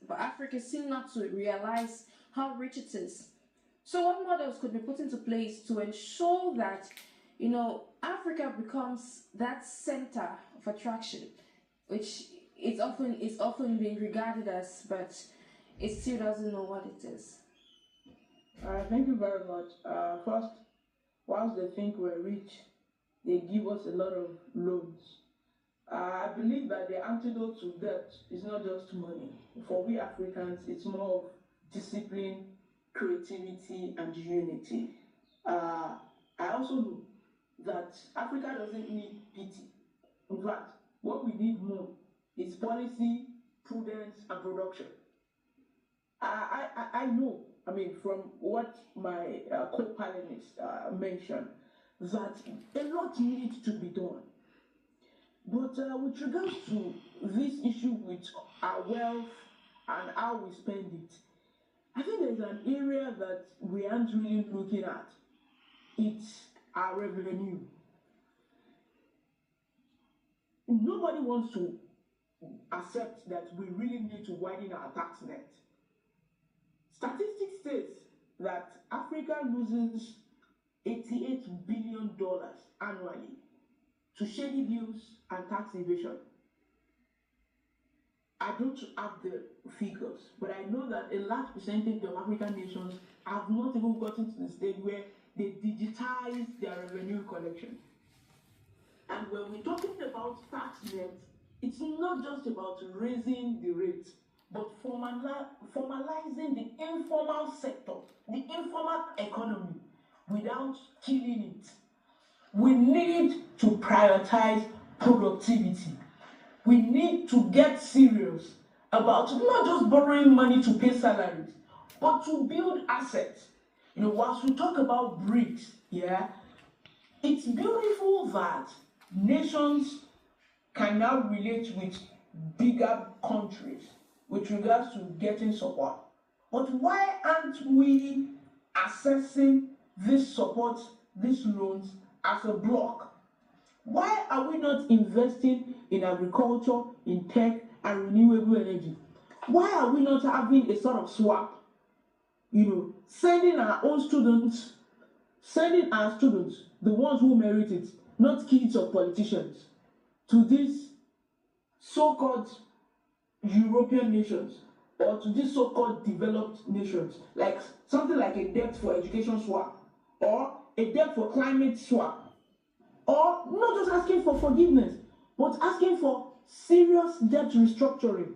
but Africa seem not to realize how rich it is. So what models could be put into place to ensure that, Africa becomes that center of attraction, which is often being regarded as, but it still doesn't know what it is. Thank you very much. First, whilst they think we're rich, they give us a lot of loans. I believe that the antidote to debt is not just money. For we Africans, it's more of discipline, creativity, and unity. I also know that Africa doesn't need pity. In fact, what we need more is policy, prudence, and production. I know, from what my co-panelists mentioned, that a lot needs to be done. But with regards to this issue with our wealth and how we spend it, I think there's an area that we aren't really looking at. It's our revenue. Nobody wants to accept that we really need to widen our tax net. Statistics states that Africa loses $88 billion annually to shady deals and tax evasion. I don't have the figures, but I know that a large percentage of African nations have not even gotten to the stage where they digitize their revenue collection. And when we're talking about tax net, it's not just about raising the rate, but formalizing the informal sector, the informal economy, without killing it. We need to prioritize productivity. We need to get serious about not just borrowing money to pay salaries, but to build assets. Whilst we talk about BRICS, it's beautiful that nations can now relate with bigger countries with regards to getting support. But why aren't we assessing this support, these loans, as a block? Why are we not investing in agriculture, in tech, and renewable energy? Why are we not having a sort of swap? Sending our students, the ones who merit it, not kids of politicians, to these so-called European nations or to these so-called developed nations, like something like a debt for education swap or a debt for climate swap, or not just asking for forgiveness, but asking for serious debt restructuring.